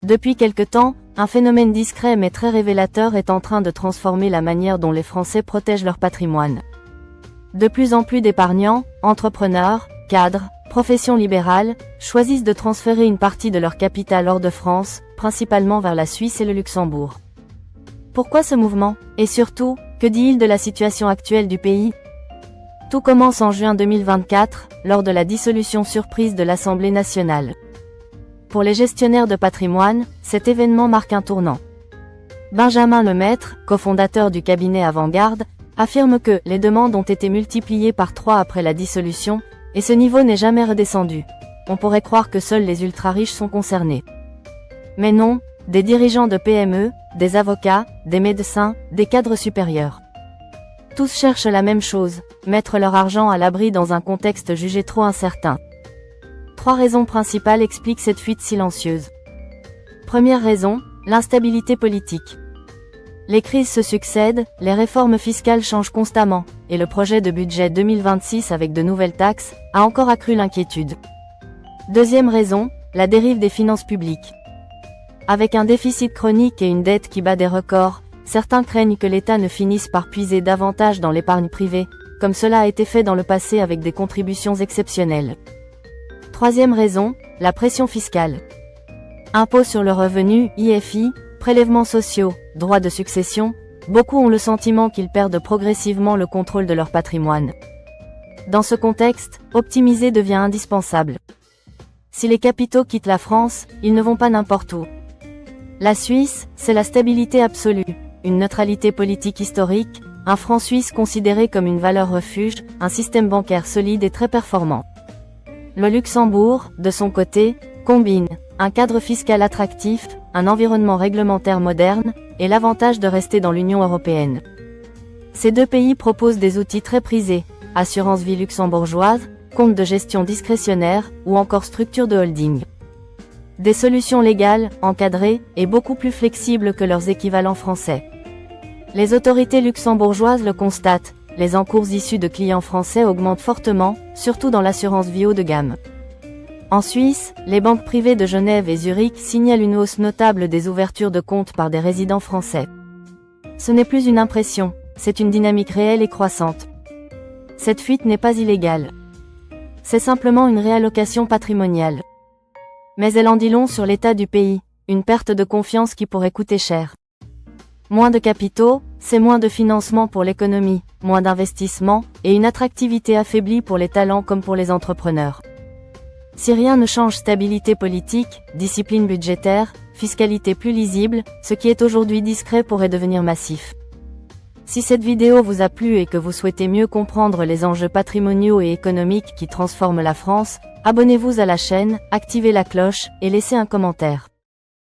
Depuis quelque temps, un phénomène discret mais très révélateur est en train de transformer la manière dont les Français protègent leur patrimoine. De plus en plus d'épargnants, entrepreneurs, cadres, professions libérales, choisissent de transférer une partie de leur capital hors de France, principalement vers la Suisse et le Luxembourg. Pourquoi ce mouvement? Et surtout, que dit-il de la situation actuelle du pays? Tout commence en juin 2024, lors de la dissolution surprise de l'Assemblée nationale. Pour les gestionnaires de patrimoine, cet événement marque un tournant. Benjamin Lemaître, cofondateur du cabinet Avant-Garde, affirme que les demandes ont été multipliées par 3 après la dissolution, et ce niveau n'est jamais redescendu. On pourrait croire que seuls les ultra-riches sont concernés. Mais non, des dirigeants de PME, des avocats, des médecins, des cadres supérieurs. Tous cherchent la même chose, mettre leur argent à l'abri dans un contexte jugé trop incertain. 3 raisons principales expliquent cette fuite silencieuse. Première raison, l'instabilité politique. Les crises se succèdent, les réformes fiscales changent constamment, et le projet de budget 2026 avec de nouvelles taxes a encore accru l'inquiétude. Deuxième raison, la dérive des finances publiques. Avec un déficit chronique et une dette qui bat des records, certains craignent que l'État ne finisse par puiser davantage dans l'épargne privée, comme cela a été fait dans le passé avec des contributions exceptionnelles. Troisième raison, la pression fiscale. Impôt sur le revenu, IFI, prélèvements sociaux, droits de succession, beaucoup ont le sentiment qu'ils perdent progressivement le contrôle de leur patrimoine. Dans ce contexte, optimiser devient indispensable. Si les capitaux quittent la France, ils ne vont pas n'importe où. La Suisse, c'est la stabilité absolue, une neutralité politique historique, un franc suisse considéré comme une valeur refuge, un système bancaire solide et très performant. Le Luxembourg, de son côté, combine un cadre fiscal attractif, un environnement réglementaire moderne, et l'avantage de rester dans l'Union européenne. Ces 2 pays proposent des outils très prisés, assurance vie luxembourgeoise, compte de gestion discrétionnaire, ou encore structure de holding. Des solutions légales, encadrées, et beaucoup plus flexibles que leurs équivalents français. Les autorités luxembourgeoises le constatent, les encours issus de clients français augmentent fortement, surtout dans l'assurance vie haut de gamme. En Suisse, les banques privées de Genève et Zurich signalent une hausse notable des ouvertures de comptes par des résidents français. Ce n'est plus une impression, c'est une dynamique réelle et croissante. Cette fuite n'est pas illégale. C'est simplement une réallocation patrimoniale. Mais elle en dit long sur l'état du pays, une perte de confiance qui pourrait coûter cher. Moins de capitaux, c'est moins de financement pour l'économie, moins d'investissements, et une attractivité affaiblie pour les talents comme pour les entrepreneurs. Si rien ne change, stabilité politique, discipline budgétaire, fiscalité plus lisible, ce qui est aujourd'hui discret pourrait devenir massif. Si cette vidéo vous a plu et que vous souhaitez mieux comprendre les enjeux patrimoniaux et économiques qui transforment la France, abonnez-vous à la chaîne, activez la cloche, et laissez un commentaire.